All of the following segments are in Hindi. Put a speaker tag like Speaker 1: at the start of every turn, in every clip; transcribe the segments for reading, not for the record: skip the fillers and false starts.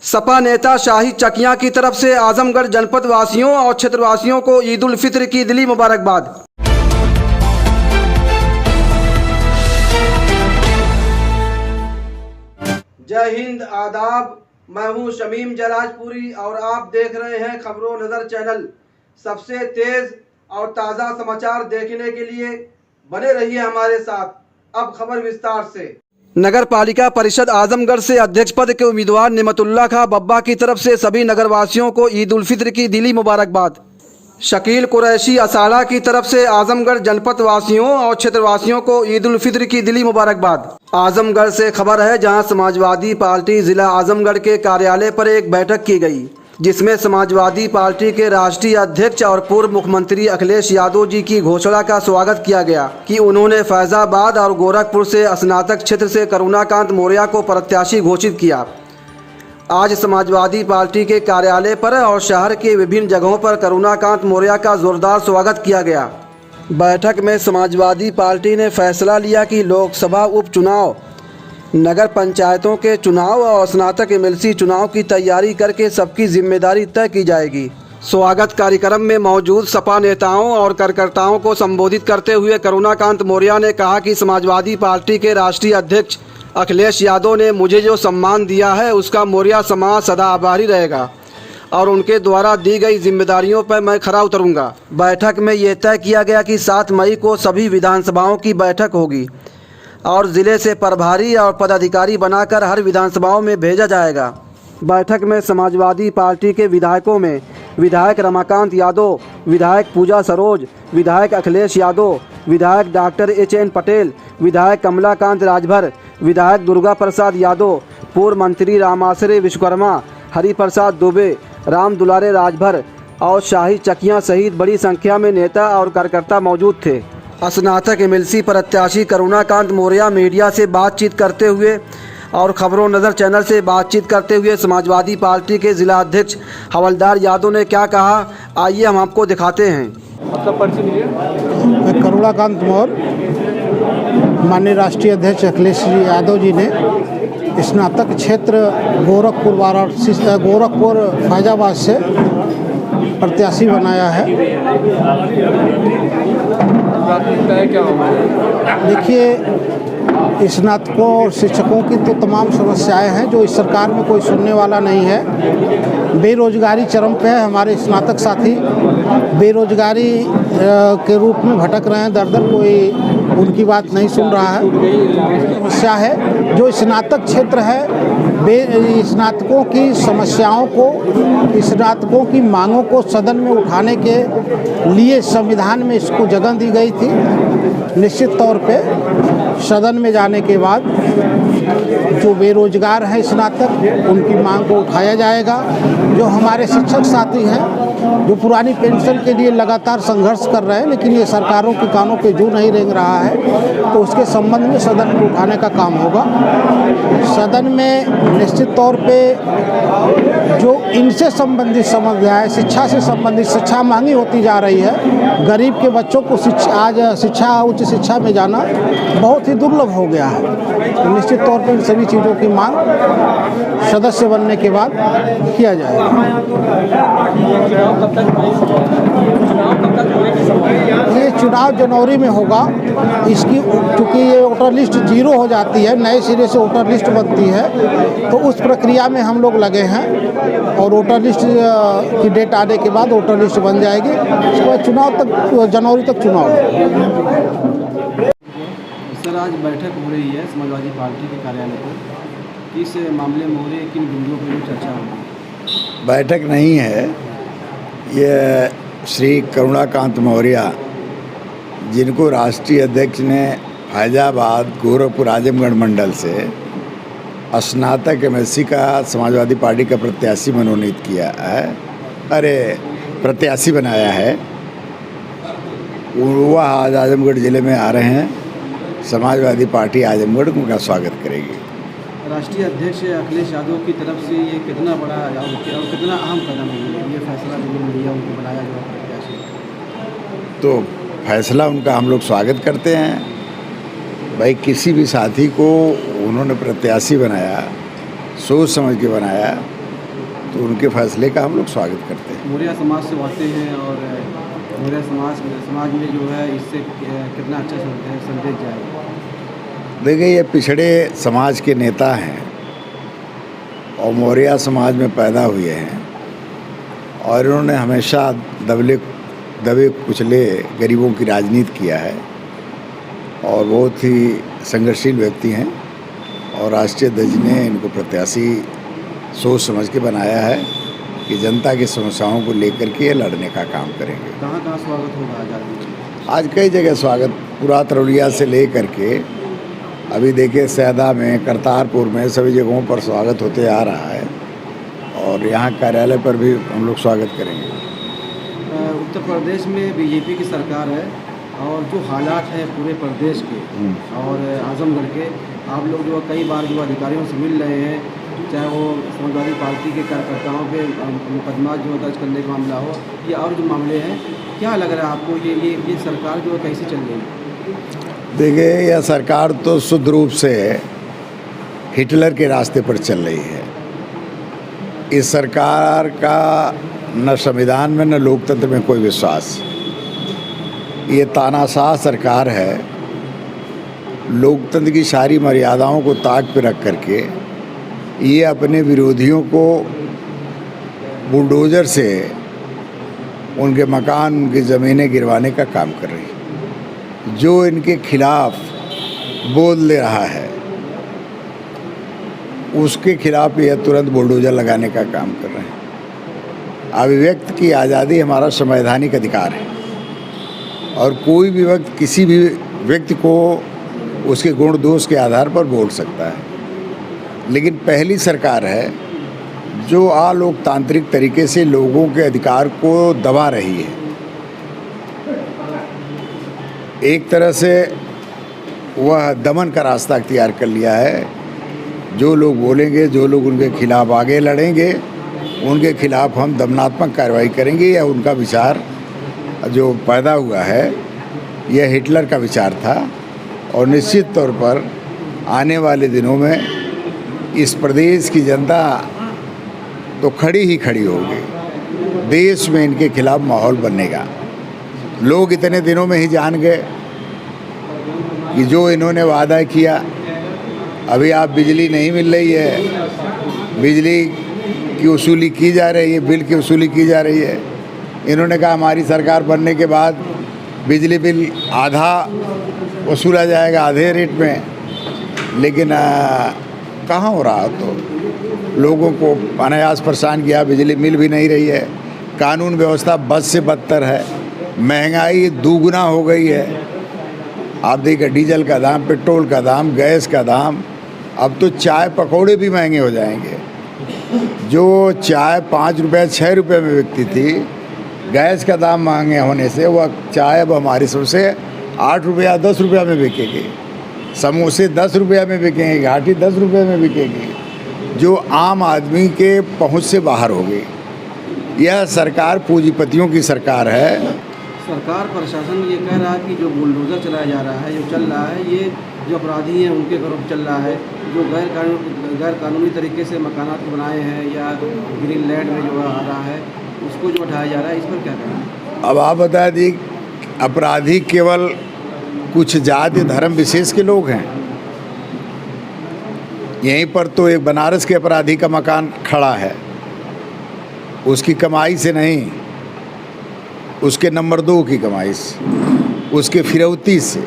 Speaker 1: सपा नेता शाहिद चकिया की तरफ से आजमगढ़ जनपद वासियों और क्षेत्रवासियों को ईद उल फित्र की दिली मुबारकबाद। जय हिंद, आदाब। मैं हूं शमीम जलाजपुरी और आप देख रहे हैं खबरों नजर चैनल। सबसे तेज और ताज़ा समाचार देखने के लिए बने रहिए हमारे साथ। अब खबर विस्तार से। नगर पालिका परिषद आजमगढ़ से अध्यक्ष पद के उम्मीदवार निमतुल्ला खां बब्बा की तरफ से सभी नगरवासियों को ईद उल फित्र की दिली मुबारकबाद। शकील कुरैशी असाला की तरफ से आजमगढ़ जनपद वासियों और क्षेत्रवासियों को ईद उल फित्र की दिली मुबारकबाद। आजमगढ़ से खबर है, जहां समाजवादी पार्टी जिला आजमगढ़ के कार्यालय पर एक बैठक की गई, जिसमें समाजवादी पार्टी के राष्ट्रीय अध्यक्ष और पूर्व मुख्यमंत्री अखिलेश यादव जी की घोषणा का स्वागत किया गया कि उन्होंने फैजाबाद और गोरखपुर से स्नातक क्षेत्र से करुणाकांत मौर्य को प्रत्याशी घोषित किया। आज समाजवादी पार्टी के कार्यालय पर और शहर के विभिन्न जगहों पर करुणाकांत मौर्य का जोरदार स्वागत किया गया। बैठक में समाजवादी पार्टी ने फैसला लिया कि लोकसभा उपचुनाव, नगर पंचायतों के चुनाव और स्नातक एमएलसी चुनाव की तैयारी करके सबकी जिम्मेदारी तय की जाएगी। स्वागत कार्यक्रम में मौजूद सपा नेताओं और कार्यकर्ताओं को संबोधित करते हुए करुणाकांत मौर्य ने कहा कि समाजवादी पार्टी के राष्ट्रीय अध्यक्ष अखिलेश यादव ने मुझे जो सम्मान दिया है उसका मौर्य समाज सदा आभारी रहेगा और उनके द्वारा दी गई जिम्मेदारियों पर मैं खरा उतरूंगा। बैठक में ये तय किया गया कि 7 मई को सभी विधानसभाओं की बैठक होगी और ज़िले से प्रभारी और पदाधिकारी बनाकर हर विधानसभाओं में भेजा जाएगा। बैठक में समाजवादी पार्टी के विधायकों में विधायक रमाकांत यादव, विधायक पूजा सरोज, विधायक अखिलेश यादव, विधायक डॉक्टर HN पटेल, विधायक कमलाकांत राजभर, विधायक दुर्गा प्रसाद यादव, पूर्व मंत्री रामाश्रय विश्वकर्मा, हरिप्रसाद दुबे, राम दुलारे राजभर और शाहिद चकिया सहित बड़ी संख्या में नेता और कार्यकर्ता मौजूद थे। स्नातक एमएलसी प्रत्याशी करुणाकांत मौर्य मीडिया से बातचीत करते हुए और खबरों नज़र चैनल से बातचीत करते हुए समाजवादी पार्टी के जिला अध्यक्ष हवलदार यादव ने क्या कहा, आइए हम आपको दिखाते हैं।
Speaker 2: मैं करुणाकांत मौर्य, माननीय राष्ट्रीय अध्यक्ष अखिलेश यादव जी ने स्नातक क्षेत्र गोरखपुर फैजाबाद से प्रत्याशी बनाया है।
Speaker 3: क्या होगा?
Speaker 2: देखिए, स्नातकों और शिक्षकों की तो तमाम समस्याएं हैं जो इस सरकार में कोई सुनने वाला नहीं है। बेरोजगारी चरम पे है। हमारे स्नातक साथी बेरोजगारी के रूप में भटक रहे हैं, दर कोई उनकी बात नहीं सुन रहा है। समस्या है जो स्नातक क्षेत्र है, स्नातकों की समस्याओं को, स्नातकों की मांगों को सदन में उठाने के लिए संविधान में इसको जगह दी गई थी। निश्चित तौर पे सदन में जाने के बाद जो बेरोजगार हैं स्नातक, उनकी मांग को उठाया जाएगा। जो हमारे शिक्षक साथी हैं जो पुरानी पेंशन के लिए लगातार संघर्ष कर रहे हैं लेकिन ये सरकारों के कानों पे जू नहीं रेंग रहा है, तो उसके संबंध में सदन में उठाने का काम होगा। सदन में निश्चित तौर पे जो इनसे संबंधित समस्याएं, शिक्षा से संबंधित, शिक्षा महंगी होती जा रही है, गरीब के बच्चों को शिक्षा उच्च शिक्षा में जाना बहुत ही दुर्लभ हो गया है। तो निश्चित तौर पर इन सभी चीज़ों की मांग सदस्य बनने के बाद किया जाएगा। ये चुनाव जनवरी में होगा। इसकी चूँकि ये वोटर लिस्ट 0 हो जाती है, नए सिरे से वोटर लिस्ट बनती है, तो उस प्रक्रिया में हम लोग लगे हैं और वोटर लिस्ट की डेट आने के बाद वोटर लिस्ट बन जाएगी। उसके बाद चुनाव तक, जनवरी तक चुनाव।
Speaker 1: सर, आज बैठक हो रही है समाजवादी पार्टी के कार्यालय पर, इस मामले में हो रही है, किन बिंदुओं पर चर्चा होगी?
Speaker 4: बैठक नहीं है, ये श्री करुणाकांत मौर्य जिनको राष्ट्रीय अध्यक्ष ने फैजाबाद गोरखपुर आजमगढ़ मंडल से स्नातक एमएलसी का समाजवादी पार्टी का प्रत्याशी मनोनीत किया है, प्रत्याशी बनाया है, वह आज आजमगढ़ ज़िले में आ रहे हैं। समाजवादी पार्टी आजमगढ़ उनका स्वागत करेगी।
Speaker 1: राष्ट्रीय अध्यक्ष अखिलेश यादव की तरफ से ये कितना बड़ा और कितना अहम कदम है, ये फैसला जो लिया उनको बनाया गया प्रत्याशी?
Speaker 4: तो फैसला उनका हम लोग स्वागत करते हैं। भाई, किसी भी साथी को उन्होंने प्रत्याशी बनाया, सोच समझ के बनाया, तो उनके फैसले का हम लोग स्वागत करते हैं।
Speaker 1: मौर्य समाज से आते हैं और मौर्य समाज में जो है इससे कितना अच्छा संदेश जाएगा?
Speaker 4: देखिए, ये पिछड़े समाज के नेता हैं और मौर्य समाज में पैदा हुए हैं और इन्होंने हमेशा दबे कुचले गरीबों की राजनीति किया है और बहुत ही संघर्षशील व्यक्ति हैं और राष्ट्रीय अध्यक्ष ने इनको प्रत्याशी सोच समझ के बनाया है कि जनता की समस्याओं को लेकर के लड़ने का काम करेंगे।
Speaker 1: कहाँ कहाँ स्वागत होगा आज़ादी?
Speaker 4: आज कई जगह स्वागत, पूरा तरौलिया से ले करके अभी देखिए सैदा में, करतारपुर में, सभी जगहों पर स्वागत होते आ रहा है और यहाँ कार्यालय पर भी हम लोग स्वागत करेंगे।
Speaker 1: उत्तर प्रदेश में बीजेपी की सरकार है और जो हालात हैं पूरे प्रदेश के और आजमगढ़ के, आप लोग जो कई बार जो अधिकारियों से मिल रहे हैं, चाहे वो समाजवादी पार्टी के कार्यकर्ताओं पे मुकदमा जो दर्ज करने का मामला हो या और जो मामले हैं, क्या लग रहा है आपको ये सरकार जो है कैसे चल रही है?
Speaker 4: देखिए, यह सरकार तो शुद्ध रूप से हिटलर के रास्ते पर चल रही है। इस सरकार का न संविधान में न लोकतंत्र में कोई विश्वास। ये तानाशाह सरकार है। लोकतंत्र की सारी मर्यादाओं को ताक पे रख करके ये अपने विरोधियों को बुलडोज़र से उनके मकान, उनकी ज़मीनें गिरवाने का काम कर रही है। जो इनके खिलाफ बोल दे रहा है उसके खिलाफ यह तुरंत बुलडोज़र लगाने का काम कर रहे हैं। अभिव्यक्त की आज़ादी हमारा संवैधानिक अधिकार है और कोई भी व्यक्ति किसी भी व्यक्ति को उसके गुण दोष के आधार पर बोल सकता है, लेकिन पहली सरकार है जो अलोकतांत्रिक तरीके से लोगों के अधिकार को दबा रही है। एक तरह से वह दमन का रास्ता अख्तियार कर लिया है। जो लोग बोलेंगे, जो लोग उनके खिलाफ आगे लड़ेंगे, उनके खिलाफ हम दमनात्मक कार्रवाई करेंगे। या उनका विचार जो पैदा हुआ है यह हिटलर का विचार था और निश्चित तौर पर आने वाले दिनों में इस प्रदेश की जनता तो खड़ी ही खड़ी होगी। देश में इनके खिलाफ माहौल बनेगा। लोग इतने दिनों में ही जान गए कि जो इन्होंने वादा किया, अभी आप बिजली नहीं मिल रही है, बिजली की वसूली की जा रही है, बिल की वसूली की जा रही है। इन्होंने कहा हमारी सरकार बनने के बाद बिजली बिल आधा वसूला जाएगा, आधे रेट में, लेकिन कहाँ हो रहा। तो लोगों को अनायास परेशान किया, बिजली मिल भी नहीं रही है, कानून व्यवस्था बद से बदतर है, महंगाई दुगुना हो गई है। आप देखिए डीजल का दाम, पेट्रोल का दाम, गैस का दाम, अब तो चाय पकौड़े भी महंगे हो जाएंगे। जो चाय 5 रुपये 6 रुपये में बिकती थी, गैस का दाम महंगे होने से वह चाय अब हमारी सबसे 8 रुपया 10 रुपया में बिकेगी। समोसे 10 रुपया में बिकेंगे, घाटी 10 रुपये में बिकेगी, जो आम आदमी के पहुंच से बाहर हो गई। यह सरकार पूंजीपतियों की सरकार है।
Speaker 1: सरकार प्रशासन ये कह रहा है कि जो बुलडोज़र चलाया जा रहा है, जो चल रहा है, ये जो अपराधी हैं उनके तरफ चल रहा है। जो गैर कानूनी तरीके से मकानात बनाए हैं या ग्रीन लैंड में जो आ रहा है उसको जो उठाया जा रहा है, इस पर क्या कहना है?
Speaker 4: अब आप बता दी, अपराधी केवल कुछ जाति धर्म विशेष के लोग हैं। यहीं पर तो एक बनारस के अपराधी का मकान खड़ा है, उसकी कमाई से नहीं, उसके नंबर 2 की कमाई से, उसके फिरौती से।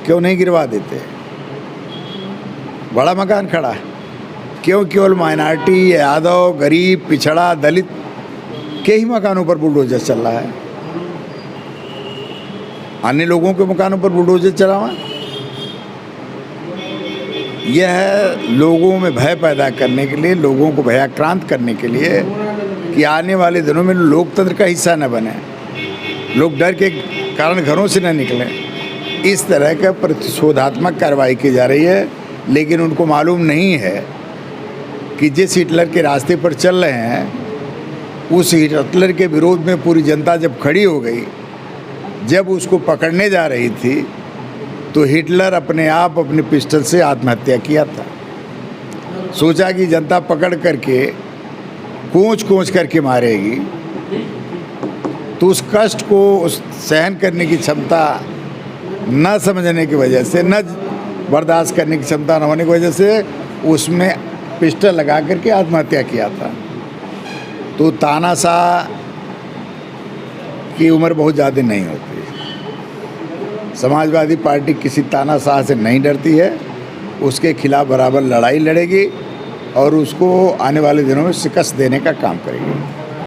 Speaker 4: क्यों नहीं गिरवा देते? बड़ा मकान खड़ा है, क्यों केवल माइनॉरिटी, यादव, गरीब, पिछड़ा, दलित के ही मकानों पर बुलडोजर चल रहा है? अन्य लोगों के मकानों पर बुलडोजर चला हुआ। यह लोगों में भय पैदा करने के लिए, लोगों को भयाक्रांत करने के लिए कि आने वाले दिनों में लोकतंत्र का हिस्सा न बने, लोग डर के कारण घरों से न निकलें। इस तरह का प्रतिशोधात्मक कार्रवाई की जा रही है, लेकिन उनको मालूम नहीं है कि जिस हिटलर के रास्ते पर चल रहे हैं, उस हिटलर के विरोध में पूरी जनता जब खड़ी हो गई, जब उसको पकड़ने जा रही थी, तो हिटलर अपने आप अपने पिस्टल से आत्महत्या किया था। सोचा कि जनता पकड़ करके कूच कूच करके मारेगी, तो उस कष्ट को उस सहन करने की क्षमता न समझने की वजह से, न बर्दाश्त करने की क्षमता न होने की वजह से उसमें पिस्टल लगा करके आत्महत्या किया था। तो तानाशाह की उम्र बहुत ज़्यादा नहीं होती। समाजवादी पार्टी किसी तानाशाह से नहीं डरती है, उसके खिलाफ बराबर लड़ाई लड़ेगी और उसको आने वाले दिनों में शिकस्त देने का काम करेगी।